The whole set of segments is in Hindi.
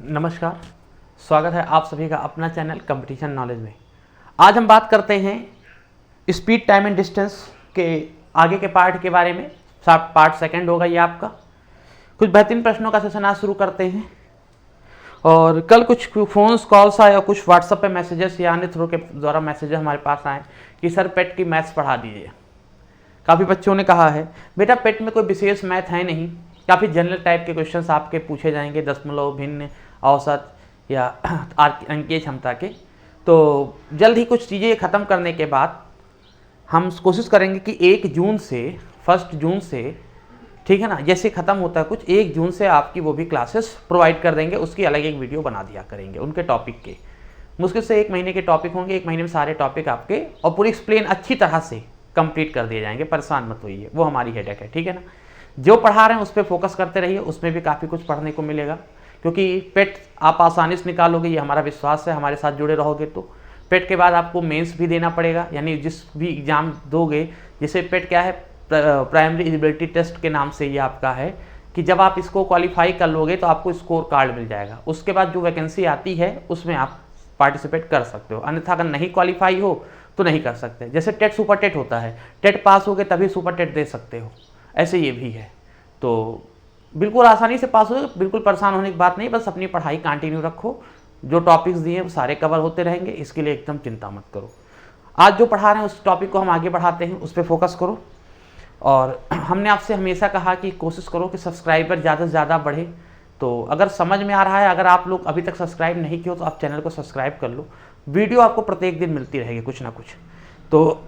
नमस्कार, स्वागत है आप सभी का अपना चैनल कंपटीशन नॉलेज में। आज हम बात करते हैं स्पीड, टाइम एंड डिस्टेंस के आगे के पार्ट के बारे में। पार्ट सेकंड होगा ये आपका। कुछ बेहतरीन प्रश्नों का सेशन आज शुरू करते हैं। और कल कुछ फ़ोन्स कॉल्स आए और कुछ व्हाट्सएप पे मैसेजेस या अन्य थ्रू के द्वारा मैसेजेस हमारे पास आए कि सर पेट की मैथ्स पढ़ा दीजिए। काफ़ी बच्चों ने कहा है बेटा पेट में कोई विशेष मैथ है नहीं, काफ़ी जनरल टाइप के क्वेश्चंस आपके पूछे जाएंगे, दशमलव, भिन्न, औसत या अंकीय क्षमता के। तो जल्द ही कुछ चीज़ें ख़त्म करने के बाद हम कोशिश करेंगे कि 1 जून से 1 जून से, ठीक है ना, जैसे ख़त्म होता है कुछ 1 जून से आपकी वो भी क्लासेस प्रोवाइड कर देंगे। उसकी अलग एक वीडियो बना दिया करेंगे उनके टॉपिक के। मुश्किल से 1 महीने के टॉपिक होंगे, 1 महीने में सारे टॉपिक आपके और पूरी एक्सप्लेन अच्छी तरह से कंप्लीट कर दिए जाएंगे। परेशान मत होइए, वो हमारी हेडेक है, ठीक है ना। जो पढ़ा रहे हैं उस पर फोकस करते रहिए, उसमें भी काफ़ी कुछ पढ़ने को मिलेगा। क्योंकि पेट आप आसानी से निकालोगे, ये हमारा विश्वास है। हमारे साथ जुड़े रहोगे तो पेट के बाद आपको मेंस भी देना पड़ेगा, यानी जिस भी एग्ज़ाम दोगे, जैसे पेट क्या है, प्राइमरी एलिजिबिलिटी टेस्ट के नाम से ये आपका है कि जब आप इसको क्वालिफाई कर लोगे तो आपको स्कोर कार्ड मिल जाएगा। उसके बाद जो वैकेंसी आती है उसमें आप पार्टिसिपेट कर सकते हो, अन्यथा अगर नहीं क्वालिफाई हो तो नहीं कर सकते। जैसे टेट सुपर टेट होता है, टेट पास हो गए तभी सुपर टेट दे सकते हो, ऐसे ये भी है। तो बिल्कुल आसानी से पास हो, बिल्कुल परेशान होने की बात नहीं, बस अपनी पढ़ाई कंटिन्यू रखो। जो टॉपिक्स दिए वो सारे कवर होते रहेंगे, इसके लिए एकदम चिंता मत करो। आज जो पढ़ा रहे हैं उस टॉपिक को हम आगे बढ़ाते हैं, उस पर फोकस करो। और हमने आपसे हमेशा कहा कि कोशिश करो कि सब्सक्राइबर ज़्यादा से ज़्यादा बढ़े। तो अगर समझ में आ रहा है, अगर आप लोग अभी तक सब्सक्राइब नहीं किए हो तो आप चैनल को सब्सक्राइब कर लो। वीडियो आपको प्रत्येक दिन मिलती रहेगी कुछ ना कुछ। तो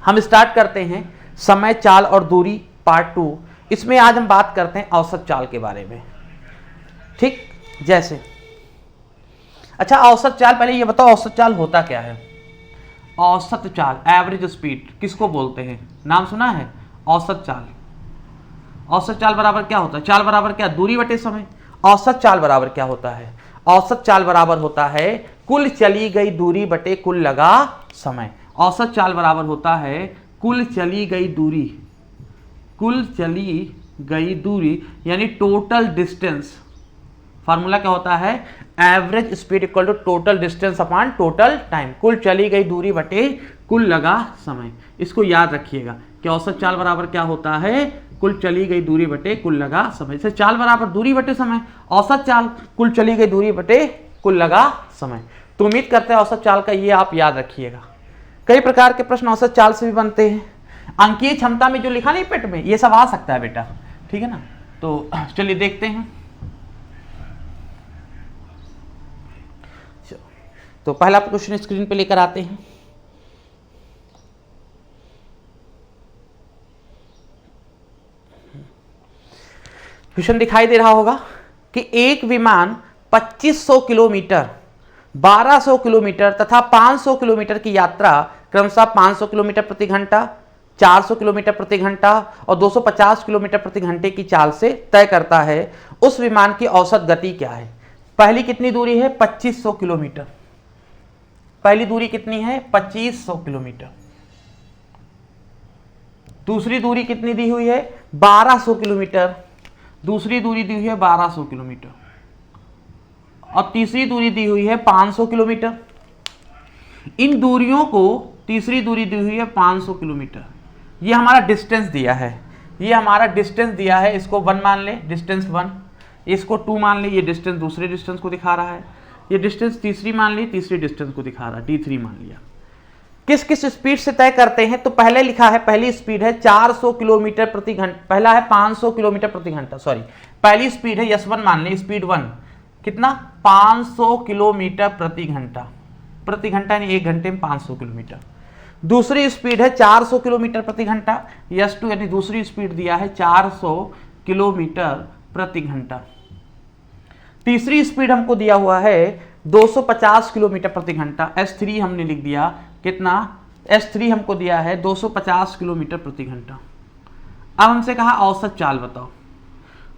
हम स्टार्ट करते हैं समय, चाल और दूरी पार्ट 2। इसमें आज हम बात करते हैं औसत चाल के बारे में, ठीक। जैसे अच्छा, औसत चाल, पहले ये बताओ औसत चाल होता क्या है। औसत चाल, एवरेज स्पीड किसको बोलते हैं, नाम सुना है? औसत चाल। औसत चाल बराबर क्या होता है? चाल बराबर क्या? दूरी बटे समय। औसत चाल बराबर क्या होता है? औसत चाल बराबर होता है कुल चली गई दूरी बटे कुल लगा समय। औसत चाल बराबर होता है कुल चली गई दूरी, कुल चली गई दूरी यानी टोटल डिस्टेंस। फार्मूला क्या होता है? Average speed equal to total distance upon total time. कुल चली गई दूरी बटे कुल लगा समय। इसको याद रखिएगा कि औसत चाल बराबर क्या होता है? कुल चली गई दूरी बटे कुल लगा समय। से चाल बराबर दूरी बटे समय, औसत चाल कुल चली गई दूरी बटे कुल लगा समय। तो उम्मीद करते हैं औसत चाल का ये आप याद रखिएगा। कई प्रकार के प्रश्न औसत चाल से भी बनते हैं। अंकीय क्षमता में जो लिखा नहीं पेट में, ये सब आ सकता है बेटा, ठीक है ना। तो चलिए देखते हैं। तो पहला क्वेश्चन स्क्रीन पे लेकर आते हैं। क्वेश्चन दिखाई दे रहा होगा कि एक विमान 2500 किलोमीटर, 1200 किलोमीटर तथा 500 किलोमीटर की यात्रा क्रमशः 500 किलोमीटर प्रति घंटा, 400 किलोमीटर प्रति घंटा और 250 किलोमीटर प्रति घंटे की चाल से तय करता है। उस विमान की औसत गति क्या है? पहली कितनी दूरी है? 2500 किलोमीटर। पहली दूरी कितनी है? 2500 किलोमीटर। दूसरी दूरी कितनी दी हुई है? 1200 किलोमीटर। दूसरी दूरी दी हुई है 1200 किलोमीटर और तीसरी दूरी दी हुई है 500 किलोमीटर। इन दूरियों को, तीसरी दूरी दी हुई है 500 किलोमीटर। ये हमारा डिस्टेंस दिया है, ये हमारा डिस्टेंस दिया है। इसको 1 मान ले, डिस्टेंस 1। इसको 2 मान ले, ये डिस्टेंस दूसरे डिस्टेंस को दिखा रहा है। ये डिस्टेंस तीसरी मान ली, तीसरी डिस्टेंस को दिखा रहा है, D3 मान लिया। किस किस स्पीड से तय करते हैं? तो पहले लिखा है, पहली स्पीड है 400 किलोमीटर प्रति घंटा, पहला है 500 किलोमीटर प्रति घंटा, सॉरी। पहली स्पीड है S1 मान ले, स्पीड 1 कितना? 500 किलोमीटर प्रति घंटा, प्रति घंटा यानी 1 घंटे में 500 किलोमीटर। दूसरी स्पीड है 400 किलोमीटर प्रति घंटा, S2 यानी दूसरी स्पीड दिया है 400 किलोमीटर प्रति घंटा। तीसरी स्पीड हमको दिया हुआ है 250 किलोमीटर प्रति घंटा, S3 हमने लिख दिया कितना? S3 हमको दिया है 250 किलोमीटर प्रति घंटा। अब हमसे कहा औसत चाल बताओ।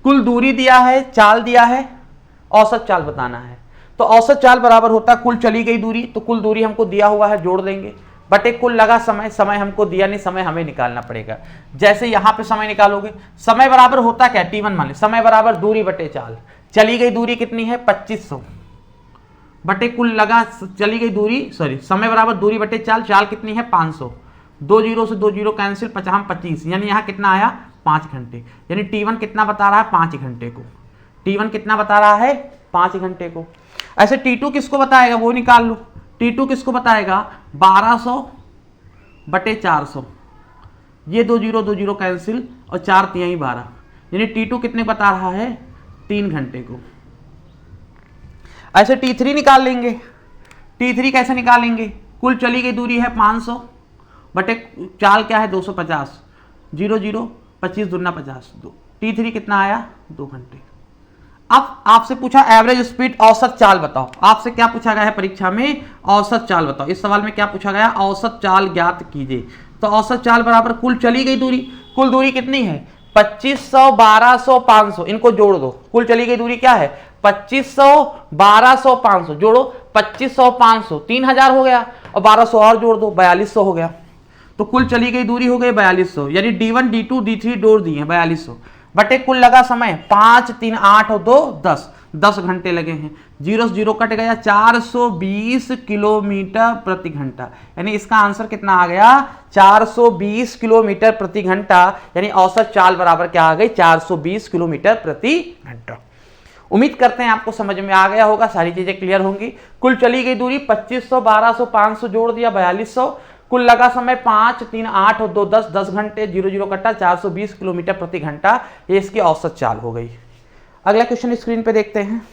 कुल दूरी दिया है, चाल दिया है, औसत चाल बताना है। तो औसत चाल बराबर होता है कुल चली गई दूरी, तो कुल दूरी हमको दिया हुआ है, जोड़ देंगे, बटे कुल लगा समय। समय हमको दिया नहीं, समय हमें निकालना पड़ेगा। जैसे यहां पे समय निकालोगे, समय बराबर होता क्या? T1 मान ले, समय बराबर दूरी बटे चाल। चली गई दूरी कितनी है 2500 बटे कुल लगा चली गई दूरी, सॉरी समय बराबर दूरी बटे चाल, चाल कितनी है 500, 2 जीरो से 2 जीरो कैंसिल, 25, यानी यहाँ कितना आया 5 घंटे। यानी T1 कितना बता रहा है 5 घंटे को, T1 कितना बता रहा है 5 घंटे को। ऐसे T2 किसको बताएगा वो निकाल लो, T2 किसको बताएगा 1200 बटे 400, ये 2 जीरो कैंसिल और 4 3 12, यानी T2 कितने बता रहा है 3 घंटे को। ऐसे T3 निकाल लेंगे, T3 कैसे निकालेंगे, कुल चली गई दूरी है 500 बटे चाल क्या है 250, 0 0 25 दूना 50, T3 कितना आया 2 घंटे। अब आपसे पूछा एवरेज स्पीड औसत चाल बताओ, आपसे क्या पूछा गया है परीक्षा में औसत चाल बताओ। इस सवाल में क्या पूछा गया औसत चाल ज्ञात कीजिए। तो औसत चाल बराबर कुल चली गई दूरी, कुल दूरी कितनी है 2500 1200 500, इनको जोड़ दो, कुल चली गई दूरी क्या है 2500 1200 500, जोड़ो 2500 500 3000 हो गया और 1200 और जोड़ दो 4200 हो गया। तो कुल चली गई दूरी हो गई 4200, यानी D1 D2 D3 जोड़ दिए 4200 बटे कुल लगा समय 5 3 8 और 2 10 घंटे लगे हैं। 0 से 0 कट गया, 420 किलोमीटर प्रति घंटा, यानी इसका आंसर कितना आ गया 420 किलोमीटर प्रति घंटा, यानी औसत चाल बराबर क्या आ गई 420 किलोमीटर प्रति घंटा। उम्मीद करते हैं आपको समझ में आ गया होगा, सारी चीजें क्लियर होंगी। कुल चली गई दूरी 2500 1200 500 जोड़ दिया 4200, कुल लगा समय 5 3 8 और 2 10 घंटे, 0 0 कटा 420 किलोमीटर प्रति घंटा, ये इसकी औसत चाल हो गई। अगला क्वेश्चन स्क्रीन पे देखते हैं,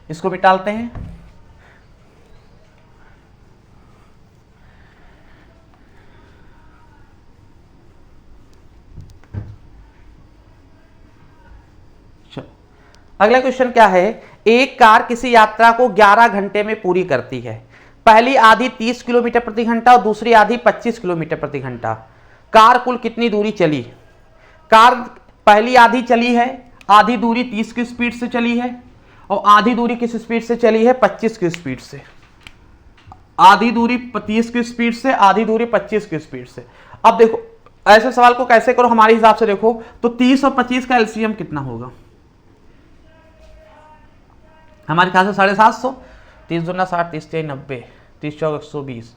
इसको भी टालते हैं। अगला क्वेश्चन क्या है, एक कार किसी यात्रा को 11 घंटे में पूरी करती है। पहली आधी 30 किलोमीटर प्रति घंटा और दूसरी आधी 25 किलोमीटर प्रति घंटा। कार कुल कितनी दूरी चली। कार पहली आधी चली है, आधी दूरी 30 की स्पीड से चली है और आधी दूरी किस स्पीड से चली है 25 की स्पीड से। आधी दूरी 30 की स्पीड से, आधी दूरी 25 की स्पीड से। अब देखो ऐसे सवाल को कैसे करो हमारे हिसाब से देखो तो 30 और 25 का एलसीएम कितना होगा हमारे ख्याल से 750, 30 दूना 60, 30 3 90, 30 चौक 120,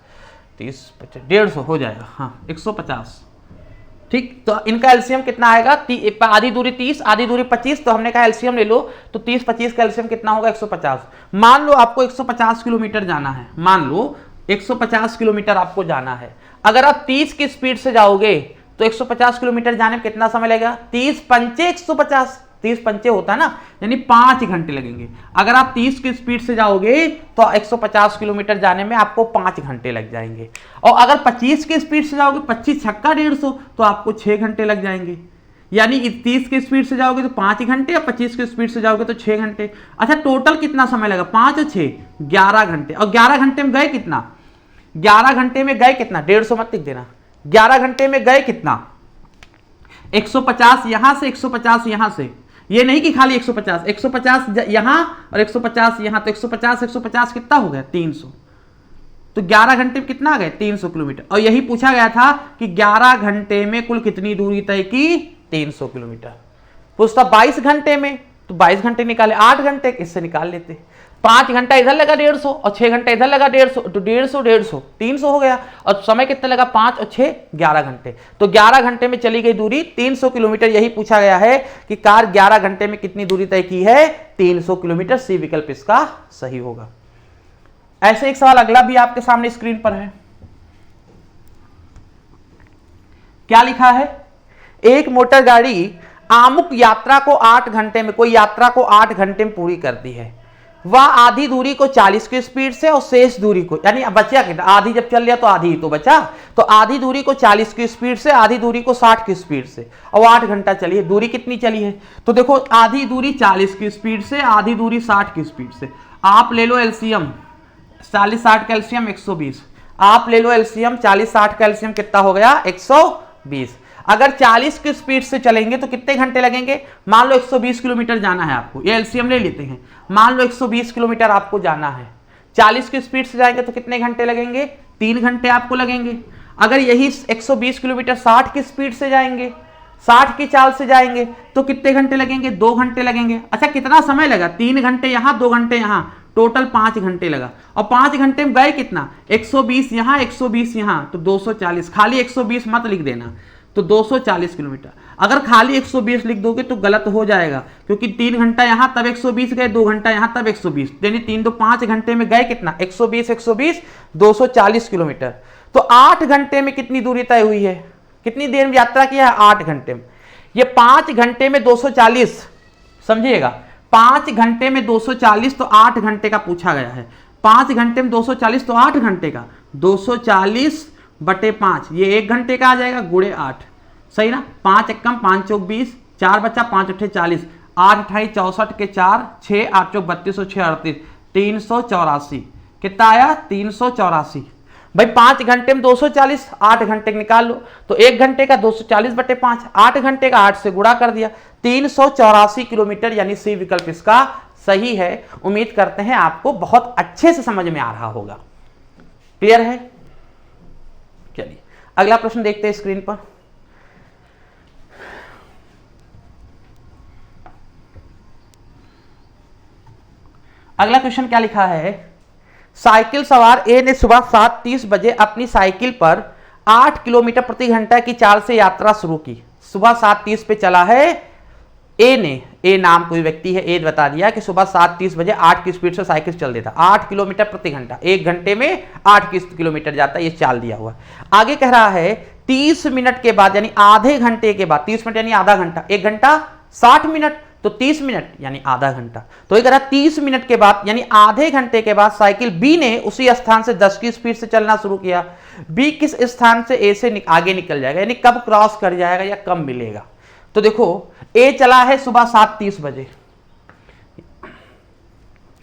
30 50 150 हो जाएगा, हाँ 150। ठीक, तो इनका एलसीएम कितना आएगा, आधी दूरी 30 आधी दूरी 25, तो हमने कहा एलसीएम ले लो, तो 30 25 का एलसीएम कितना होगा 150। मान लो आपको 150 किलोमीटर जाना है, मान लो 150 किलोमीटर आपको जाना है। अगर आप 30 की स्पीड से जाओगे तो 150 किलोमीटर जाने में कितना समय लगेगा, 30 पंचे 150, 30 पंचे होता है ना, यानी 5 घंटे लगेंगे। अगर आप 30 की स्पीड से जाओगे तो 150 किलोमीटर जाने में आपको 5 घंटे लग जाएंगे। और अगर 25 की स्पीड से जाओगे, 25 छक्का 150, तो आपको 6 घंटे लग जाएंगे। यानी 30 की स्पीड से जाओगे तो 5 घंटे और 25 की स्पीड से जाओगे तो 6 घंटे। अच्छा, टोटल कितना समय लगा, 5 और 6 11 घंटे। और 11 घंटे में गए कितना, 11 घंटे में गए कितना, 150 मत लिख देना, 11 घंटे में गए कितना 150 यहां से 150 यहां से, ये नहीं कि खाली 150 यहां और 150 यहां, तो 150 कितना हो गया 300। तो 11 घंटे में कितना आ गया 300 किलोमीटर। और यही पूछा गया था कि 11 घंटे में कुल कितनी दूरी तय की 300 किलोमीटर। पूछता 22 घंटे में, तो 22 घंटे निकाले, 8 घंटे इससे निकाल लेते। 5 घंटा इधर लगा 150 और 6 घंटा इधर लगा 150, तो 150 300 हो गया। और समय कितना लगा, 5 और 6 11 घंटे। तो 11 घंटे में चली गई दूरी 300 किलोमीटर। यही पूछा गया है कि कार 11 घंटे में कितनी दूरी तय की है 300 किलोमीटर। सी विकल्प इसका सही होगा। ऐसे एक सवाल अगला भी आपके सामने स्क्रीन पर है। क्या लिखा है, एक मोटर गाड़ी आमुक यात्रा को 8 घंटे में, कोई यात्रा को 8 घंटे में पूरी करती है। वह आधी दूरी को 40 की स्पीड से और शेष दूरी को, यानी बचा कितना, आधी जब चल लिया तो आधी ही तो बचा, तो आधी दूरी को 40 की स्पीड से, आधी दूरी को 60 की स्पीड से, और 8 घंटा चली है। दूरी कितनी चली है, तो देखो आधी दूरी 40 की स्पीड से, आधी दूरी 60 की स्पीड से। आप ले लो एलसीएम, 40 60 का एलसीएम 120। आप ले लो एलसीएम, 40 60 का एलसीएम कितना हो गया 120। अगर 40 की स्पीड से चलेंगे तो कितने घंटे लगेंगे, मान लो 120 किलोमीटर जाना है आपको, ये एलसीएम ले लेते हैं, मान लो 120 किलोमीटर आपको जाना है। 40 की स्पीड से जाएंगे तो कितने घंटे लगेंगे, 3 घंटे आपको लगेंगे। अगर यही 120 किलोमीटर 60 की स्पीड से जाएंगे, 60 की चाल से जाएंगे तो कितने घंटे लगेंगे? 2 घंटे लगेंगे। अच्छा कितना समय लगा? 3 घंटे यहाँ, 2 घंटे यहाँ, टोटल 5 घंटे लगा। और 5 घंटे में गए कितना? 120 यहाँ, 120 यहाँ, तो 240। खाली 120 मत लिख देना, तो 240 किलोमीटर। अगर खाली 120 लिख दोगे तो गलत हो जाएगा, क्योंकि 3 घंटा यहाँ तब 120 गए, 2 घंटा यहाँ तब 120, यानी 3 तो 5 घंटे में गए कितना? 120 120 240 किलोमीटर। तो 8 घंटे में कितनी दूरी तय हुई है? कितनी देर में यात्रा किया है? 8 घंटे में। ये 5 घंटे में 240, समझिएगा, 5 घंटे में 240 तो 8 घंटे का पूछा गया है। 5 घंटे में 240 तो 8 घंटे का, 240 बटे 5, ये 1 घंटे का आ जाएगा, गुणे 8, सही ना? 5 एकम 5 चौक 20, 4 बचा, 5 अट्ठे 40, 8 अट्ठाई 64 के 4, 6 8 चौक 32 और 6 38, 384। कितना आया? 384। भाई 5 घंटे में 240, 8 घंटे निकाल लो, तो 1 घंटे का 240 बटे 5, 8 घंटे का 8 से गुणा कर दिया, 384 किलोमीटर, यानी सी विकल्प इसका सही है। उम्मीद करते हैं आपको बहुत अच्छे से समझ में आ रहा होगा। क्लियर है? चलिए अगला प्रश्न देखते हैं स्क्रीन पर। अगला क्वेश्चन क्या लिखा है? साइकिल सवार ए ने सुबह 7:30 बजे अपनी साइकिल पर 8 किलोमीटर प्रति घंटा की चाल से यात्रा शुरू की। सुबह 7:30 पे चला है ए ने, ए नाम कोई व्यक्ति है, ए बता दिया कि सुबह 7:30 बजे 8 की स्पीड से साइकिल चल देता, 8 किलोमीटर प्रति घंटा, 1 घंटे में 8 किलोमीटर जाता है, ये चाल दिया हुआ। आगे कह रहा है 30 मिनट के बाद, यानी आधे घंटे के बाद, 30 मिनट यानी आधा घंटा, 1 घंटा 60 मिनट, तो 30 मिनट यानी आधा घंटा, तो ये कह रहा 30 मिनट के बाद यानी आधे घंटे के बाद साइकिल बी ने उसी स्थान से 10 की स्पीड से चलना शुरू किया। बी किस स्थान से ए से आगे निकल जाएगा, यानी कब क्रॉस कर जाएगा या कब मिलेगा? तो देखो ए चला है सुबह 7:30 बजे,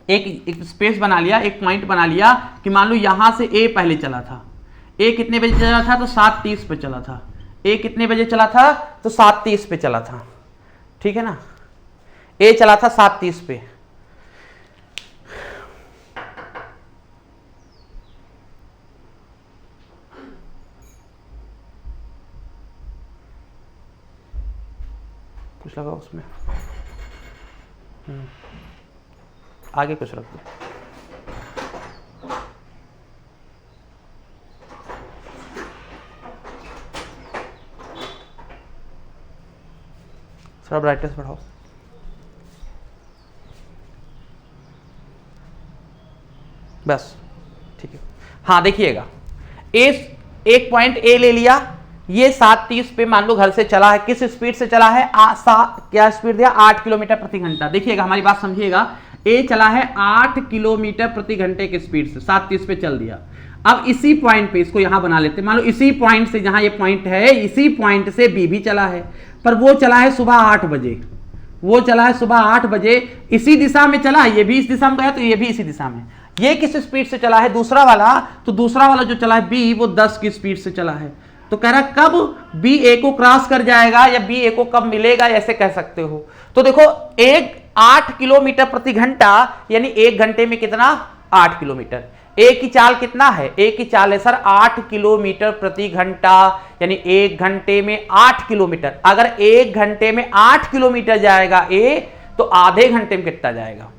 एक स्पेस बना लिया, एक पॉइंट बना लिया कि मान लो यहां से ए पहले चला था। ए कितने बजे चला था? तो 7:30 पे चला था। ए कितने बजे चला था? तो 7:30 पे चला था, ठीक है ना? ए चला था 7:30 पे। कुछ लगा उसमें, आगे कुछ रख दो। थोड़ा ब्राइटनेस बढ़ाओ। बस ठीक है। हाँ देखिएगा, एक पॉइंट ए ले लिया, ये 7:30 पे मान लो घर से चला है, किस स्पीड से चला है? क्या स्पीड दिया? 8 किलोमीटर प्रति घंटा। देखिएगा हमारी बात समझिएगा, ए चला है 8 किलोमीटर प्रति घंटे की स्पीड से, 7:30 पे चल दिया। अब इसी पॉइंट पे, इसको यहां बना लेते हैं, मान लो इसी पॉइंट से, जहां ये पॉइंट है, इसी पॉइंट से बी भी चला है, पर वो चला है सुबह 8 बजे, वो चला है सुबह 8 बजे, इसी दिशा में चला है, ये भी इस दिशा में गया तो ये भी इसी दिशा में। ये किस स्पीड से चला है? दूसरा वाला, तो दूसरा वाला जो चला है बी, वो 10 की स्पीड से चला है। तो कह रहा कब बी ए को क्रॉस कर जाएगा या बी ए को कब मिलेगा, ऐसे कह सकते हो। तो देखो 8 किलोमीटर प्रति घंटा यानी 1 घंटे में कितना? 8 किलोमीटर। ए की चाल कितना है? ए की चाल है सर 8 किलोमीटर प्रति घंटा, यानी 1 घंटे में 8 किलोमीटर। अगर 1 घंटे में 8 किलोमीटर जाएगा ए, तो आधे घंटे में कितना जाएगा?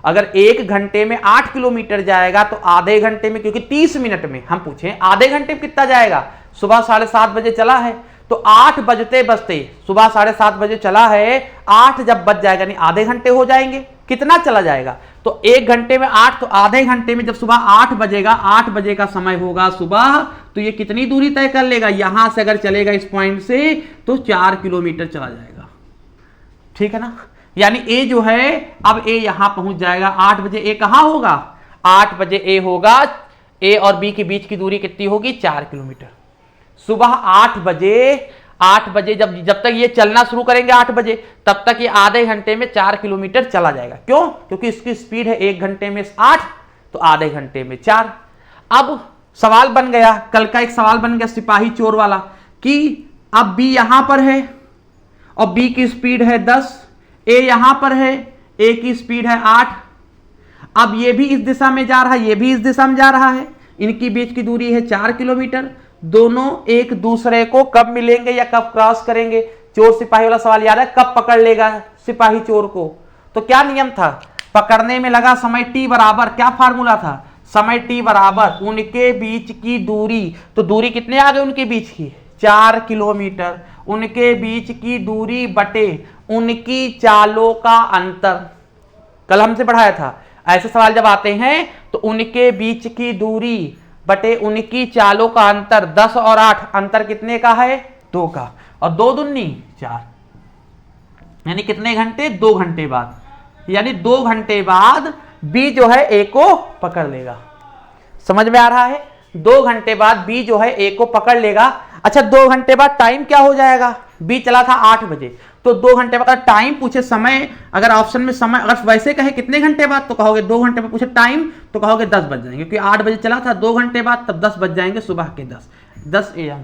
अगर 1 घंटे में 8 किलोमीटर जाएगा तो आधे घंटे में, क्योंकि 30 मिनट में हम पूछे, आधे घंटे में कितना जाएगा? सुबह 7:30 बजे चला है, तो 8 बजते बजते, सुबह 7:30 बजे चला है, 8 जब बज जाएगा यानी आधे घंटे हो जाएंगे। कितना चला जाएगा? तो 1 घंटे में 8, तो आधे घंटे में जब सुबह 8 बजेगा, 8 बजे का समय होगा सुबह, तो ये कितनी दूरी तय कर लेगा? यहां से अगर चलेगा इस पॉइंट से तो 4 किलोमीटर चला जाएगा, ठीक है ना? यानी ए जो है, अब ए यहां पहुंच जाएगा 8 बजे। ए कहां होगा? 8 बजे ए होगा। ए और बी के बीच की दूरी कितनी होगी? 4 किलोमीटर। सुबह 8 बजे जब तक ये चलना शुरू करेंगे 8 बजे, तब तक ये आधे घंटे में 4 किलोमीटर चला जाएगा। क्यों? क्योंकि इसकी स्पीड है 1 घंटे में 8, तो आधे घंटे में 4। अब सवाल बन गया, कल का एक सवाल बन गया सिपाही चोर वाला, कि अब बी यहां पर है और बी की स्पीड है 10, ए यहां पर है, ए की स्पीड है 8। अब ये भी इस दिशा में जा रहा है, ये भी इस दिशा में जा रहा है, इनकी बीच की दूरी है 4 किलोमीटर। दोनों एक दूसरे को कब मिलेंगे या कब क्रॉस करेंगे? चोर सिपाही वाला सवाल याद है, कब पकड़ लेगा सिपाही चोर को? तो क्या नियम था, पकड़ने में लगा समय t बराबर, क्या फार्मूला था, समय t बराबर उनके बीच की दूरी। तो दूरी कितने आ गए उनके बीच की, 4 किलोमीटर। उनके बीच की दूरी बटे उनकी चालों का अंतर, कल हमसे पढ़ाया था। ऐसे सवाल जब आते हैं तो उनके बीच की दूरी बटे उनकी चालों का अंतर, 10 और 8 अंतर कितने का है, 2 का, और 2 दूनी 4, यानी कितने घंटे, 2 घंटे बाद, यानी 2 घंटे बाद बी जो है ए को पकड़ लेगा। समझ में आ रहा है, 2 घंटे बाद बी जो है ए को पकड़ लेगा। अच्छा 2 घंटे बाद टाइम क्या हो जाएगा, बी चला था 8 बजे, तो 2 घंटे बाद टाइम पूछे समय, अगर ऑप्शन में समय अगर वैसे कहे कितने घंटे बाद तो कहोगे 2 घंटे बाद, पूछे टाइम तो कहोगे 10 बज जाएंगे, क्योंकि 8 बजे चला था, 2 घंटे बाद तब 10 बज जाएंगे, सुबह के 10 AM।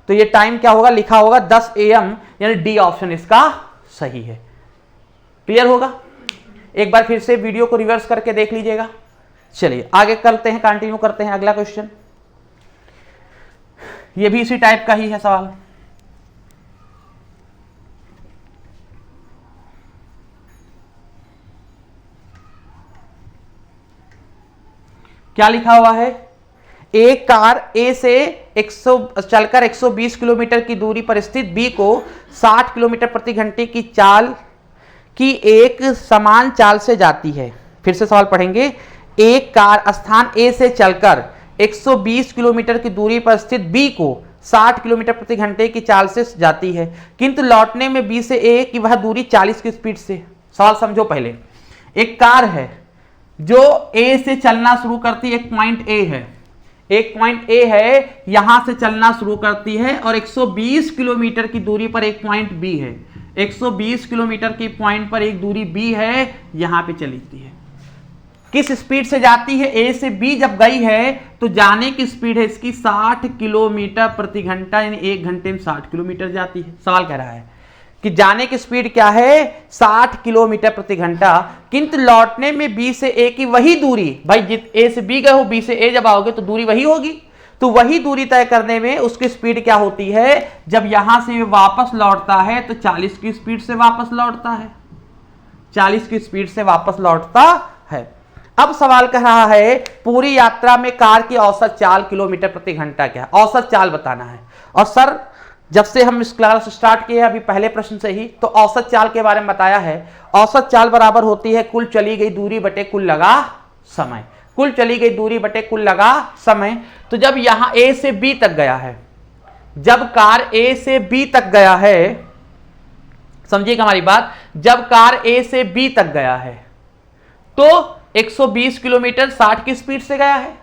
तो ये टाइम क्या होगा, लिखा होगा 10 AM, यानी डी ऑप्शन इसका सही है। क्लियर होगा, एक बार फिर से वीडियो को रिवर्स करके देख लीजिएगा। चलिए आगे करते हैं, कंटिन्यू करते हैं अगला क्वेश्चन। ये भी इसी टाइप का ही है सवाल। क्या लिखा हुआ है, एक कार ए से 100 चलकर 120 किलोमीटर की दूरी पर स्थित बी को 60 किलोमीटर प्रति घंटे की चाल की एक समान चाल से जाती है। फिर से सवाल पढ़ेंगे, एक कार स्थान ए से चलकर 120 किलोमीटर की दूरी पर स्थित बी को 60 किलोमीटर प्रति घंटे की चाल से जाती है, किंतु लौटने में बी से ए की वह दूरी 40 की स्पीड से। सवाल समझो पहले, एक कार है जो ए से चलना शुरू करती है, एक पॉइंट ए है, एक पॉइंट ए है, यहां से चलना शुरू करती है और 120 किलोमीटर की दूरी पर एक पॉइंट बी है, 120 किलोमीटर की पॉइंट पर एक दूरी बी है, यहां पे चलती है। किस स्पीड से जाती है, ए से बी जब गई है तो जाने की स्पीड है इसकी 60 किलोमीटर प्रति घंटा, यानी 1 घंटे में 60 किलोमीटर जाती है। सवाल कह रहा है कि जाने की स्पीड क्या है, 60 किलोमीटर प्रति घंटा, किंतु लौटने में बी से ए की वही दूरी, भाई जित ए से बी गए हो, बी से ए जब आओगे तो दूरी वही होगी, तो वही दूरी तय करने में उसकी स्पीड क्या होती है, जब यहां से वापस लौटता है तो 40 की स्पीड से वापस लौटता है, 40 की स्पीड से वापस लौटता है। अब सवाल कह रहा है पूरी यात्रा में कार की औसत चाल किलोमीटर प्रति घंटा क्या है, औसत चाल बताना है। और सर जब से हम इस क्लास स्टार्ट किए अभी पहले प्रश्न से ही तो औसत चाल के बारे में बताया है। औसत चाल बराबर होती है कुल चली गई दूरी बटे कुल लगा समय, कुल चली गई दूरी बटे कुल लगा समय। तो जब यहां ए से बी तक गया है, जब कार ए से बी तक गया है, समझिएगा हमारी बात, जब कार ए से बी तक गया है तो 120 किलोमीटर 60 की स्पीड से गया है।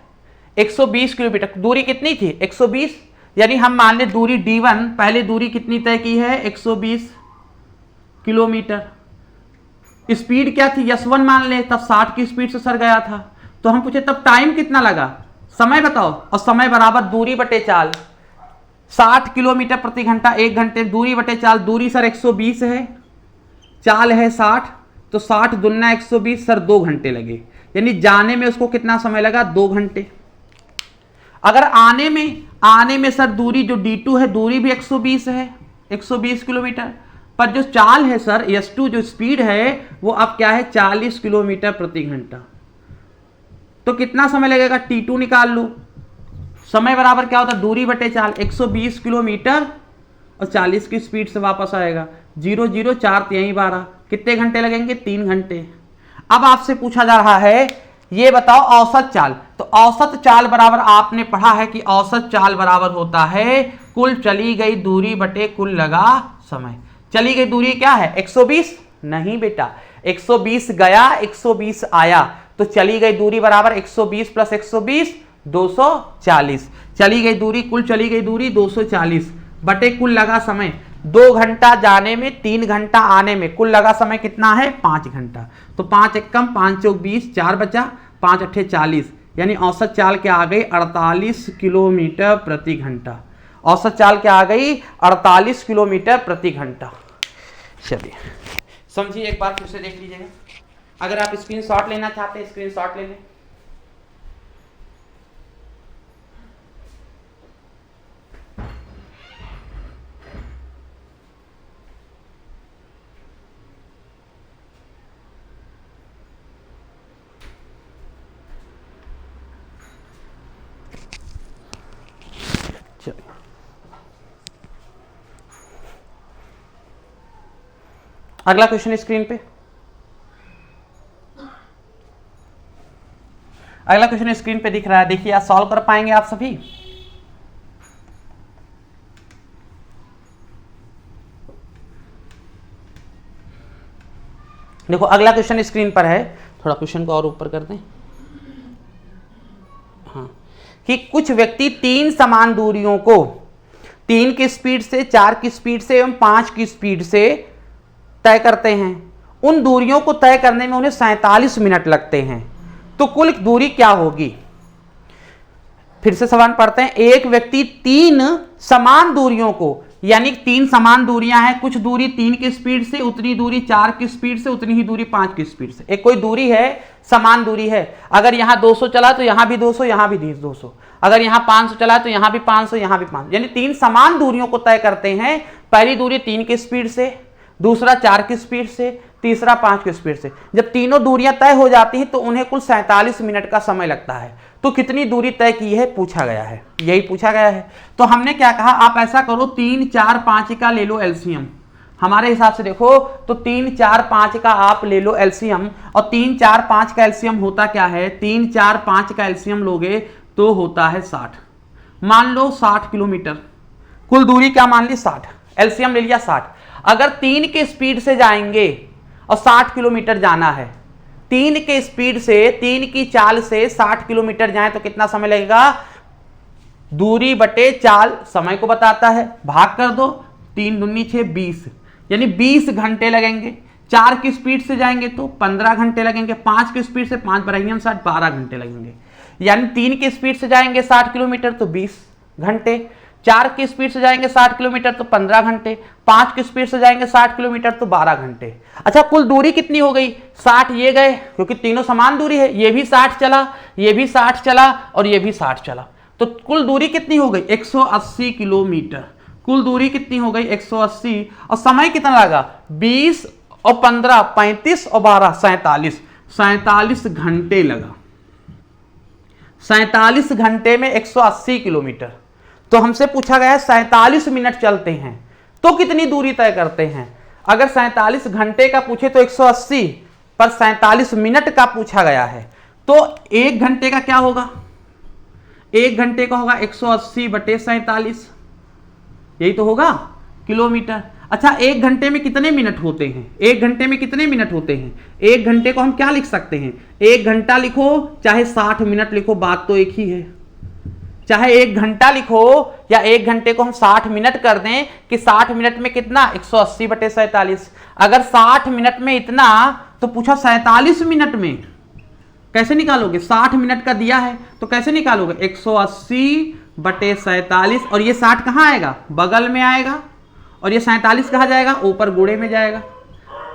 120 किलोमीटर दूरी कितनी थी, 120, यानी हम मान लें दूरी D1, पहले दूरी कितनी तय की है, 120 किलोमीटर। स्पीड क्या थी, S1 मान ले, तब 60 की स्पीड से सर गया था। तो हम पूछे तब टाइम कितना लगा, समय बताओ, और समय बराबर दूरी बटे चाल, 60 किलोमीटर प्रति घंटा 1 घंटे, दूरी बटे चाल, दूरी सर 120 है, चाल है 60, तो 60 दुना 120 सर 2 घंटे लगे, यानी जाने में उसको कितना समय लगा, 2 घंटे। अगर आने में सर दूरी जो D2 है, दूरी भी 120 है, 120 किलोमीटर, पर जो चाल है सर S2 जो स्पीड है वो अब क्या है, 40 किलोमीटर प्रति घंटा। तो कितना समय लगेगा, T2 निकाल लो, समय बराबर क्या होता है, दूरी बटे चाल, 120 किलोमीटर और 40 की स्पीड से वापस आएगा, 0 0 4 यहीं 12, कितने घंटे लगेंगे, 3 घंटे। अब आपसे पूछा जा रहा है ये बताओ औसत चाल, तो औसत चाल बराबर आपने पढ़ा है कि औसत चाल बराबर होता है कुल चली गई दूरी बटे कुल लगा समय। चली गई दूरी क्या है, 120, नहीं बेटा, 120 गया 120 आया, तो चली गई दूरी बराबर 120 प्लस 120 240, चली गई दूरी, कुल चली गई दूरी 240 बटे कुल लगा समय, 2 घंटा जाने में 3 घंटा आने में, कुल लगा समय कितना है, 5 घंटा। तो 5 एक कम, 5 चौक 20, 4 बचा, 5 अट्ठे 40, यानी औसत चाल क्या आ गई, 48 किलोमीटर प्रति घंटा। औसत चाल क्या आ गई, 48 किलोमीटर प्रति घंटा। चलिए समझिए, एक बार फिर से देख लीजिएगा। अगर आप स्क्रीनशॉट लेना चाहते हैं स्क्रीनशॉट ले लें। अगला क्वेश्चन स्क्रीन पे, अगला क्वेश्चन स्क्रीन पे दिख रहा है, देखिए आप सॉल्व कर पाएंगे आप सभी। देखो अगला क्वेश्चन स्क्रीन पर है, थोड़ा क्वेश्चन को और ऊपर कर दें। हाँ, कि कुछ व्यक्ति 3 समान दूरियों को 3 की स्पीड से, 4 की स्पीड से एवं 5 की स्पीड से तय करते हैं। उन दूरियों को तय करने में उन्हें 47 मिनट लगते हैं, तो कुल दूरी क्या होगी? फिर से सवाल पढ़ते हैं। एक व्यक्ति 3 समान दूरियों को, यानी 3 समान दूरियां हैं, कुछ दूरी 3 की स्पीड से, उतनी दूरी 4 की स्पीड से, उतनी ही दूरी 5 की स्पीड से। एक कोई दूरी है, समान दूरी है, अगर यहां 200 चला तो यहां भी 200, यहां भी 200, अगर यहां 500 चला तो यहां भी 500, यहां भी 500, यानी 3 समान दूरियों को तय करते हैं। पहली दूरी 3 की स्पीड से, दूसरा 4 की स्पीड से, तीसरा 5 की स्पीड से। जब तीनों दूरियां तय हो जाती हैं तो उन्हें कुल 47 मिनट का समय लगता है। तो कितनी दूरी तय की है पूछा गया है, यही पूछा गया है। तो हमने क्या कहा, आप ऐसा करो 3, 4, 5 का ले लो एलसीएम। हमारे हिसाब से देखो तो 3, 4, 5 का आप ले लो एलसीएम, और 3, 4, 5 का एलसीएम होता क्या है, 3, 4, 5 का एलसीएम लोगे तो होता है 60। मान लो 60 किलोमीटर, कुल दूरी क्या मान ली 60, एलसीएम ले लिया 60। अगर 3 की स्पीड से जाएंगे और 60 किलोमीटर जाना है, 3 के स्पीड से, 3 की चाल से 60 किलोमीटर जाए तो कितना समय लगेगा? दूरी बटे चाल समय को बताता है, भाग कर दो, 3 दूनी 6, 20, यानी 20 घंटे लगेंगे। 4 की स्पीड से जाएंगे तो 15 घंटे लगेंगे, 5 की स्पीड से 5 बराबर 60, 12 घंटे लगेंगे। यानी 3 की स्पीड से जाएंगे 60 किलोमीटर तो 20 घंटे, 4 की स्पीड से जाएंगे 60 किलोमीटर तो 15 घंटे, 5 की स्पीड से जाएंगे 60 किलोमीटर तो 12 घंटे। अच्छा, कुल दूरी कितनी हो गई? 60 ये गए, क्योंकि तीनों समान दूरी है, ये भी 60 चला, ये भी 60 चला और ये भी 60 चला, तो कुल दूरी कितनी हो गई? 180 किलोमीटर। कुल दूरी कितनी हो गई? 180। और समय कितना लगा? 20 और 15, 35 और 12, 47, 47 घंटे लगा। 47 घंटे में 180 किलोमीटर। तो हमसे पूछा गया है 47 मिनट चलते हैं तो कितनी दूरी तय करते हैं। अगर 47 घंटे का पूछे तो 180, पर 47 मिनट का पूछा गया है तो 1 घंटे का क्या होगा? 1 घंटे का होगा 180 बटे 47, यही तो होगा किलोमीटर। अच्छा, 1 घंटे में कितने मिनट होते हैं? 1 घंटे में कितने मिनट होते हैं? 1 घंटे को हम क्या लिख सकते हैं? 1 घंटा लिखो चाहे 60 मिनट लिखो, बात तो एक ही है। चाहे 1 घंटा लिखो या 1 घंटे को हम 60 मिनट कर दें कि 60 मिनट में कितना? 180 बटे 47। अगर 60 मिनट में इतना तो पूछा 47 मिनट में कैसे निकालोगे? 60 मिनट का दिया है तो कैसे निकालोगे? 180 बटे 47, और ये 60 कहाँ आएगा? बगल में आएगा, और ये 47 कहाँ जाएगा? ऊपर गुणे में जाएगा।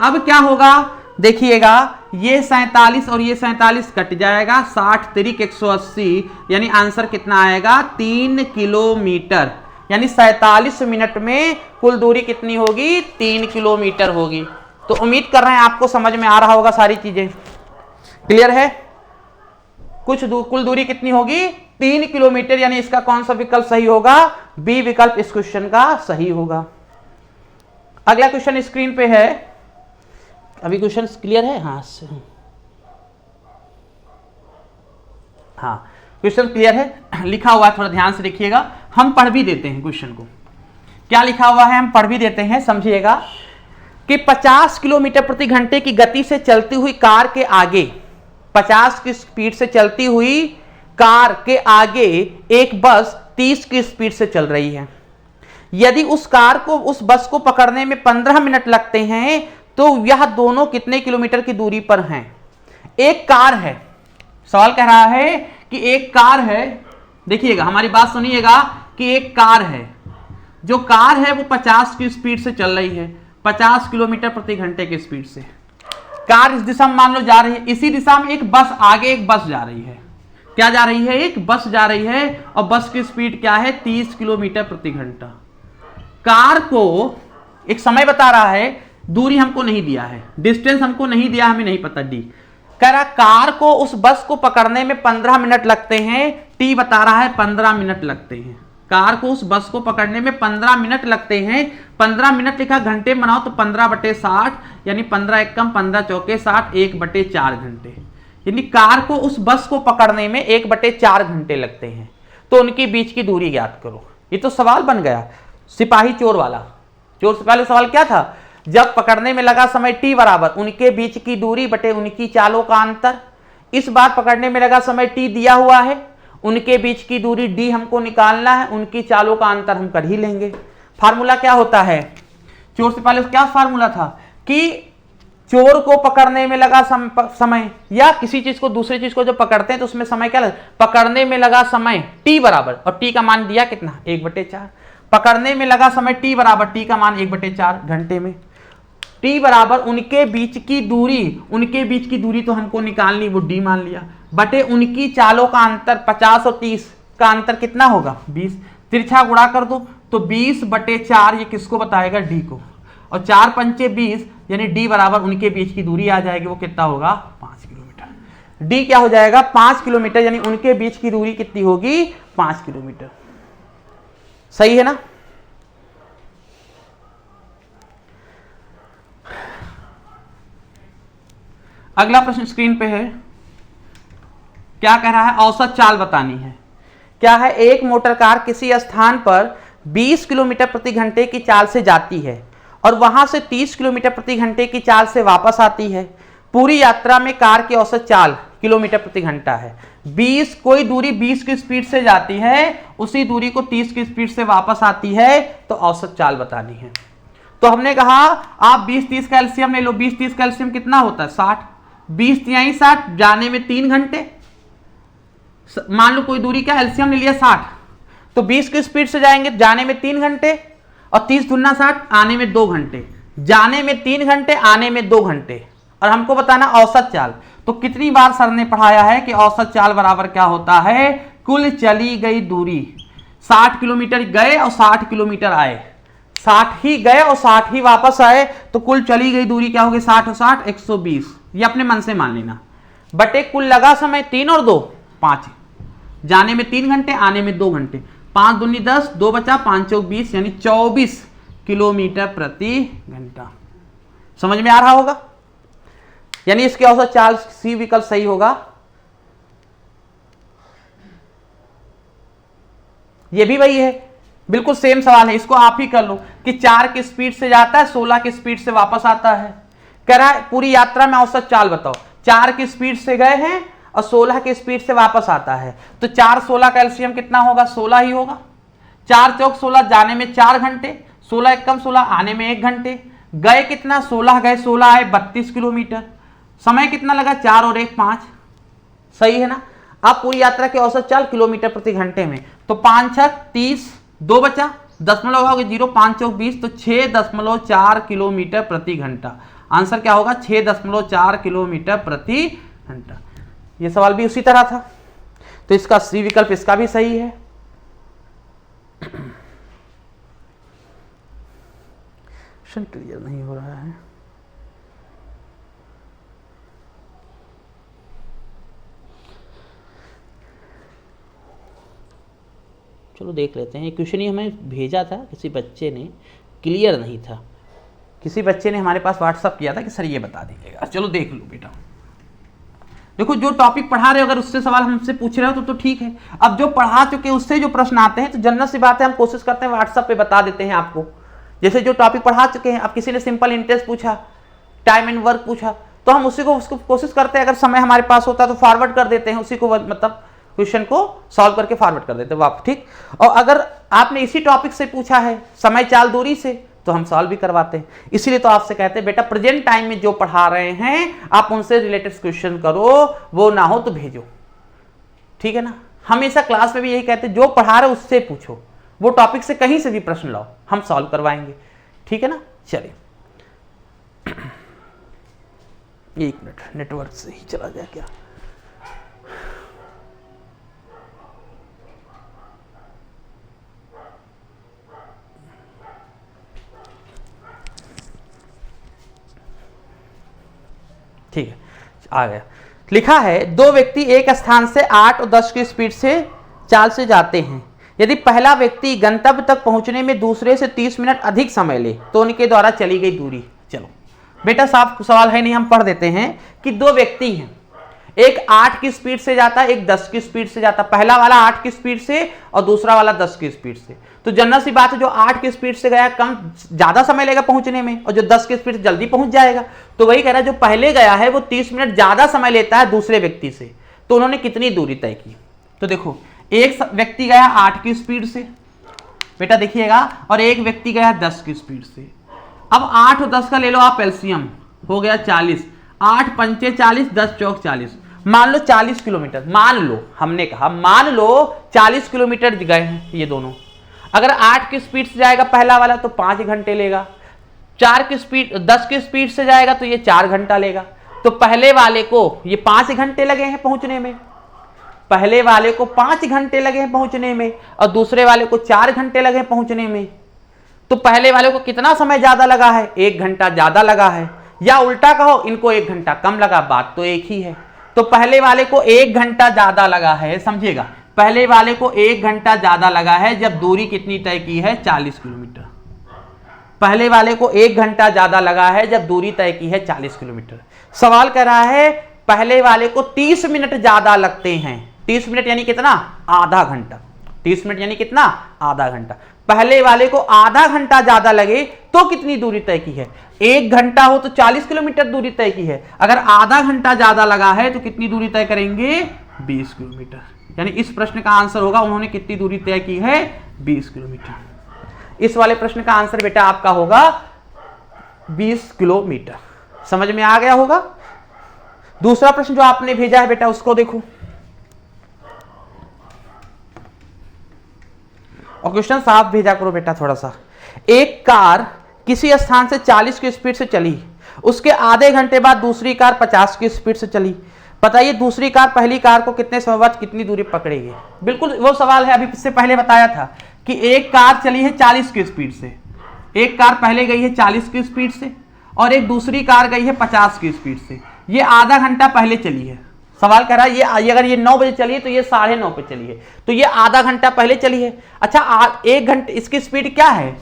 अब क्या होगा देखिएगा, ये 47 और ये 47 कट जाएगा, 60 तिरिक 180, यानी आंसर कितना आएगा? 3 किलोमीटर। यानी 47 मिनट में कुल दूरी कितनी होगी? 3 किलोमीटर होगी। तो उम्मीद कर रहे हैं आपको समझ में आ रहा होगा, सारी चीजें क्लियर है। कुल दूरी कितनी होगी? 3 किलोमीटर। यानी इसका कौन सा विकल्प सही होगा? बी विकल्प इस क्वेश्चन का सही होगा। अगला क्वेश्चन स्क्रीन पे है, अभी क्वेश्चन क्लियर है? हाँ, क्वेश्चन क्लियर है, लिखा हुआ है, थोड़ा ध्यान से देखिएगा। हम पढ़ भी देते हैं क्वेश्चन को, क्या लिखा हुआ है हम पढ़ भी देते हैं, समझिएगा कि 50 किलोमीटर प्रति घंटे की गति से चलती हुई कार के आगे, 50 की स्पीड से चलती हुई कार के आगे एक बस 30 की स्पीड से चल रही है। यदि उस बस को पकड़ने में 15 मिनट लगते हैं तो यह दोनों कितने किलोमीटर की दूरी पर हैं? एक कार है, सवाल कह रहा है कि एक कार है, देखिएगा हमारी बात सुनिएगा कि एक कार है, जो कार है वो 50 की स्पीड से चल रही है, 50 किलोमीटर प्रति घंटे की स्पीड से। कार इस दिशा में मान लो जा रही है, इसी दिशा में एक बस, आगे एक बस जा रही है। क्या जा रही है? एक बस जा रही है, और बस की स्पीड क्या है? 30 किलोमीटर प्रति घंटा। कार को एक समय बता रहा है, दूरी हमको नहीं दिया है, डिस्टेंस हमको नहीं दिया, हमें नहीं पता डी। कह रहा कार को उस बस को पकड़ने में 15 मिनट लगते हैं, टी बता रहा है 15 मिनट लगते हैं। कार को उस बस को पकड़ने में 15 मिनट लगते हैं। 15 मिनट लिखा, घंटे में बनाओ तो 15/60 यानी 15 एकम 15 चौके 60, 1/4 घंटे। यानी कार को उस बस को पकड़ने में 1/4 घंटे लगते हैं। तो उनके बीच की दूरी ज्ञात करो। ये तो सवाल बन गया सिपाही चोर वाला। चोर से पहले सवाल क्या था, जब पकड़ने में लगा समय t बराबर उनके बीच की दूरी बटे उनकी चालों का अंतर। इस बार पकड़ने में लगा समय t दिया हुआ है, उनके बीच की दूरी d हमको निकालना है, उनकी चालों का अंतर हम कर ही लेंगे। फार्मूला क्या होता है, चोर से पहले क्या फार्मूला था कि चोर को पकड़ने में लगा समय या किसी चीज को दूसरी चीज को जब पकड़ते हैं तो उसमें समय क्या लगता, पकड़ने में लगा समय t बराबर, और t का मान दिया कितना 1/4। पकड़ने में लगा समय t बराबर t का मान 1/4 घंटे में। t बराबर उनके बीच की दूरी, उनके बीच की दूरी तो हमको निकालनी, वो d मान लिया, बटे उनकी चालों का अंतर 50 और 30 का अंतर कितना होगा 20। तिरछा गुणा कर दो तो 20/4 ये किसको बताएगा d को, और 4 पंचे 20 यानी d बराबर उनके बीच की दूरी आ जाएगी, वो कितना होगा 5 किलोमीटर। d क्या हो जाएगा 5 किलोमीटर, यानी उनके बीच की दूरी कितनी होगी 5 किलोमीटर। सही है ना। अगला प्रश्न स्क्रीन पे है, क्या कह रहा है, औसत चाल बतानी है। क्या है, एक मोटर कार किसी स्थान पर 20 किलोमीटर प्रति घंटे की चाल से जाती है और वहां से 30 किलोमीटर प्रति घंटे की चाल से वापस आती है। पूरी यात्रा में कार की औसत चाल किलोमीटर प्रति घंटा है। 20 कोई दूरी 20 की स्पीड से जाती है, उसी दूरी को 30 की स्पीड से वापस आती है, तो औसत चाल बतानी है। तो हमने कहा आप 20-30 का एलसीएम ले लो। 20-30 का एलसीएम कितना होता है 60। 20 60, जाने में 3 घंटे। मान लो कोई दूरी का एलसीएम ले लिया 60, तो 20 की स्पीड से जाएंगे, जाने में 3 घंटे, और 30 दूना 60, आने में 2 घंटे। जाने में 3 घंटे, आने में 2 घंटे, और हमको बताना औसत चाल। तो कितनी बार सर ने पढ़ाया है कि औसत चाल बराबर क्या होता है, कुल चली गई दूरी। 60 किलोमीटर गए और 60 किलोमीटर आए, 60 ही गए और 60 ही वापस आए, तो कुल चली गई दूरी क्या होगी 60 और 60 120। ये अपने मन से मान लेना, बटे कुल लगा समय 3 और 2 5, जाने में 3 घंटे, आने में 2 घंटे। 5 दूनी 10, 2 बचा, 5 चौक 20, यानी 24 किलोमीटर प्रति घंटा। समझ में आ रहा होगा, यानी इसके औसत चाल सी विकल्प सही होगा। ये भी वही है, बिल्कुल सेम सवाल है, इसको आप ही कर लो कि 4 की स्पीड से जाता है, 16 की स्पीड से वापस आता है। कह रहा है पूरी यात्रा में औसत चाल बताओ। 4 की स्पीड से गए हैं और 16 की स्पीड से वापस आता है, तो 4 16 का एलसीएम कितना होगा 16 ही होगा। 4 चौक 16, जाने में 4 घंटे, 16 एकम 16, आने में 1 घंटे। गए कितना 16 गए, 16 आए 32 किलोमीटर। समय कितना लगा 4 और 1 5। सही है ना। अब पूरी यात्रा की औसत चाल किलोमीटर प्रति घंटे में, तो 5 6 30, 2 बचा, दशमलव होगा 0, 5 चौक 20, तो 6.4 किलोमीटर प्रति घंटा। आंसर क्या होगा 6.4 किलोमीटर प्रति घंटा। ये सवाल भी उसी तरह था, तो इसका सी विकल्प इसका भी सही है। क्लियर नहीं हो रहा है। चलो देख लेते हैं। क्वेश्चन ही हमें भेजा था किसी बच्चे ने, क्लियर नहीं था। किसी बच्चे ने हमारे पास व्हाट्सअप किया था कि सर ये बता दीजिएगा। चलो देख लो बेटा, देखो जो टॉपिक पढ़ा रहे हो अगर उससे सवाल हमसे पूछ रहे हो तो ठीक है। अब जो पढ़ा चुके उससे जो प्रश्न आते हैं तो जनरल सी बात है, हम कोशिश करते हैं व्हाट्सअप पे बता देते हैं आपको। जैसे जो टॉपिक पढ़ा चुके हैं, अब किसी ने सिंपल इंटरेस्ट पूछा, टाइम एंड वर्क पूछा, तो हम उसी को उसको कोशिश करते हैं, अगर समय हमारे पास होता है तो फॉरवर्ड कर देते हैं उसी को, मतलब क्वेश्चन को सॉल्व करके फॉरवर्ड कर देते हैं वापस, ठीक। और अगर आपने इसी टॉपिक से पूछा है समय चाल दूरी से, तो हम सॉल्व भी करवाते हैं। इसीलिए तो आपसे कहते हैं बेटा प्रेजेंट टाइम में जो पढ़ा रहे हैं आप उनसे रिलेटेड क्वेश्चन करो, वो ना हो तो भेजो, ठीक है ना। हमेशा क्लास में भी यही कहते हैं, जो पढ़ा रहे उससे पूछो, वो टॉपिक से कहीं से भी प्रश्न लाओ, हम सॉल्व करवाएंगे, ठीक है ना। चलिए 1 मिनट, नेटवर्क से ही चला जाए क्या। ठीक है, आ गया। लिखा है 2 व्यक्ति एक स्थान से 8 और 10 की स्पीड से चाल से जाते हैं। यदि पहला व्यक्ति गंतव्य तक पहुंचने में दूसरे से 30 मिनट अधिक समय ले तो उनके द्वारा चली गई दूरी। चलो बेटा साफ सवाल है नहीं, हम पढ़ देते हैं कि दो व्यक्ति हैं, एक 8 की स्पीड से जाता है, एक 10 की स्पीड से जाता है। पहला वाला 8 की स्पीड से और दूसरा वाला 10 की स्पीड से। तो जनरल सी बात है, जो 8 की स्पीड से गया कम ज्यादा समय लेगा पहुंचने में और जो 10 की स्पीड से जल्दी पहुंच जाएगा। तो वही कह रहा है जो पहले गया है वो 30 मिनट ज्यादा समय लेता है दूसरे व्यक्ति से। तो उन्होंने कितनी दूरी तय की? तो देखो एक व्यक्ति गया 8 की स्पीड से बेटा देखिएगा, और एक व्यक्ति गया 10 की स्पीड से। अब 8 और 10 का ले लो आप एलसीएम, हो गया 40। 8 पंचे 40, 10 चौक 40। मान लो 40 किलोमीटर, मान लो, हमने कहा मान लो 40 किलोमीटर गए हैं ये दोनों। अगर 8 की स्पीड से जाएगा पहला वाला तो 5 घंटे लेगा, 4 की स्पीड 10 की स्पीड से जाएगा तो ये 4 घंटा लेगा। तो पहले वाले को ये 5 घंटे लगे हैं पहुंचने में, पहले वाले को 5 घंटे लगे हैं पहुंचने में और दूसरे वाले को 4 घंटे लगे हैं पहुंचने में। तो पहले वाले को कितना समय ज्यादा लगा है? 1 घंटा ज्यादा लगा है, या उल्टा कहो इनको 1 घंटा कम लगा, बात तो एक ही है। तो पहले वाले को 1 घंटा ज्यादा लगा है, समझिएगा, पहले वाले को 1 घंटा ज्यादा लगा है जब दूरी कितनी तय की है? 40 किलोमीटर। पहले वाले को 1 घंटा ज्यादा लगा है जब दूरी तय की है 40 किलोमीटर। सवाल कर रहा है पहले वाले को 30 मिनट ज्यादा लगते हैं। 30 मिनट यानी कितना? आधा घंटा। 30 मिनट यानी कितना? आधा घंटा। पहले वाले को आधा घंटा ज्यादा लगे तो कितनी दूरी तय की है? 1 घंटा हो तो 40 किलोमीटर दूरी तय की है। अगर आधा घंटा ज्यादा लगा है तो कितनी दूरी तय करेंगे? 20 किलोमीटर। यानी इस प्रश्न का आंसर होगा उन्होंने कितनी दूरी तय की है? 20 किलोमीटर। इस वाले प्रश्न का आंसर बेटा आपका होगा 20 किलोमीटर। समझ में आ गया होगा। दूसरा प्रश्न जो आपने भेजा है बेटा उसको देखो, और क्वेश्चन साफ भेजा करो बेटा थोड़ा सा। एक कार किसी स्थान से 40 की स्पीड से चली, उसके आधे घंटे बाद दूसरी कार 50 की स्पीड से चली। बताइए दूसरी कार पहली कार को कितने समय बाद कितनी दूरी पकड़ेगी? बिल्कुल वो सवाल है, अभी इससे पहले बताया था कि एक कार चली है 40 की स्पीड से, एक कार पहले गई है 40 की स्पीड से और एक दूसरी कार गई है 50 की स्पीड से। ये आधा घंटा पहले चली है। सवाल कर रहा है ये अगर ये 9 बजे चली है तो ये 9:30 पे चली है, तो ये आधा घंटा पहले चली है। अच्छा 1 घंटे इसकी स्पीड क्या है?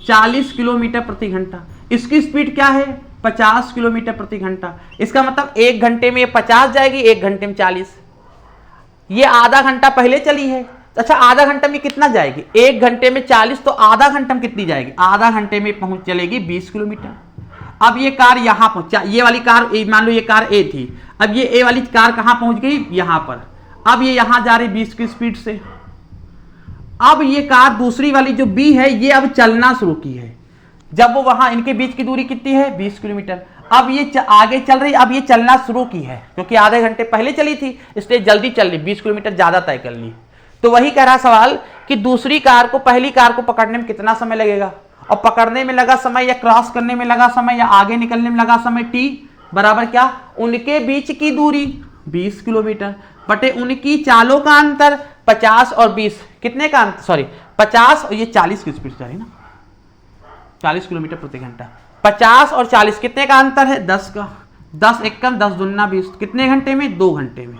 40 किलोमीटर प्रति घंटा। इसकी स्पीड क्या है? 50 किलोमीटर प्रति घंटा। इसका मतलब 1 घंटे में 50 जाएगी, 1 घंटे में 40। ये आधा घंटा पहले चली है। अच्छा आधा घंटा में कितना जाएगी? 1 घंटे में 40, तो आधा घंटा में कितनी जाएगी? आधा घंटे में पहुंच चलेगी 20 किलोमीटर। अब ये कार यहां पहुंचा, ये वाली कार मान लो ये कार ए थी, अब ये ए वाली कार कहां पहुंच गई? यहां पर। अब ये यहां जा रही 20 की स्पीड से। अब ये कार दूसरी वाली जो बी है ये अब चलना शुरू की है। जब वो वहां इनके बीच की दूरी कितनी है? 20 किलोमीटर। अब ये आगे चल रही, अब ये चलना शुरू की है क्योंकि आधे घंटे पहले चली थी इसलिए जल्दी चल रही, 20 किलोमीटर ज्यादा तय कर ली। तो वही कह रहा सवाल कि दूसरी कार को पहली कार को पकड़ने में कितना समय लगेगा, और पकड़ने में लगा समय या क्रॉस करने में लगा समय या आगे निकलने में लगा समय t बराबर क्या? उनके बीच की दूरी 20 किलोमीटर बटे उनकी चालों का अंतर 50 और 20। कितने का अंतर? सॉरी 50 और ये 40 की स्पीड से जा रही ना, 40 किलोमीटर प्रति घंटा। 50 और 40 कितने का अंतर है? 10 का। 10 एकम 10 दूना 20। कितने घंटे में? 2 घंटे में।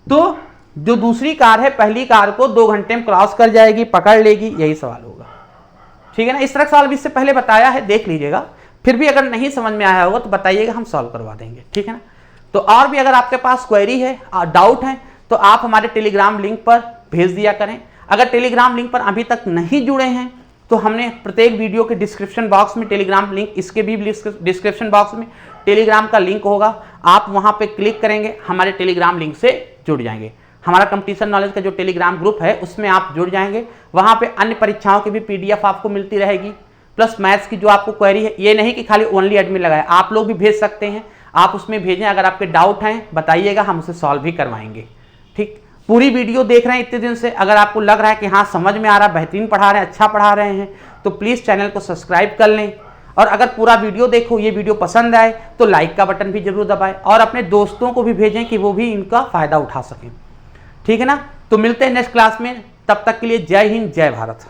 तो जो दूसरी कार है पहली कार को 2 घंटे में क्रॉस कर जाएगी, पकड़ लेगी, यही सवाल होगा। ठीक है ना। इस तरह सवाल भी इससे पहले बताया है, देख लीजिएगा। फिर भी अगर नहीं समझ में आया होगा तो बताइएगा, हम सॉल्व करवा देंगे। ठीक है ना। तो और भी अगर आपके पास क्वेरी है, डाउट है, तो आप हमारे टेलीग्राम लिंक पर भेज दिया करें। अगर टेलीग्राम लिंक पर अभी तक नहीं जुड़े हैं तो हमने प्रत्येक वीडियो के डिस्क्रिप्शन बॉक्स में टेलीग्राम लिंक, इसके भी डिस्क्रिप्शन बॉक्स में टेलीग्राम का लिंक होगा, आप वहां पे क्लिक करेंगे हमारे टेलीग्राम लिंक से जुड़ जाएंगे। हमारा कंपटीशन नॉलेज का जो टेलीग्राम ग्रुप है उसमें आप जुड़ जाएंगे। वहां पे अन्य परीक्षाओं की भी पीडीएफ आपको मिलती रहेगी, प्लस मैथ्स की जो आपको क्वेरी है, ये नहीं कि खाली ओनली एडमिन लगाए, आप लोग भी भेज सकते हैं, आप उसमें भेजें। अगर आपके डाउट हैं बताइएगा, हम उसे सॉल्व भी करवाएंगे। ठीक, पूरी वीडियो देख रहे हैं इतने दिन से, अगर आपको लग रहा है कि हाँ समझ में आ रहा है, बेहतरीन पढ़ा रहे हैं, अच्छा पढ़ा रहे हैं, तो प्लीज़ चैनल को सब्सक्राइब कर लें। और अगर पूरा वीडियो देखो, ये वीडियो पसंद आए तो लाइक का बटन भी जरूर दबाएं और अपने दोस्तों को भी भेजें कि वो भी इनका फ़ायदा उठा सकें। ठीक है ना। तो मिलते हैं नेक्स्ट क्लास में, तब तक के लिए जय हिंद जय भारत।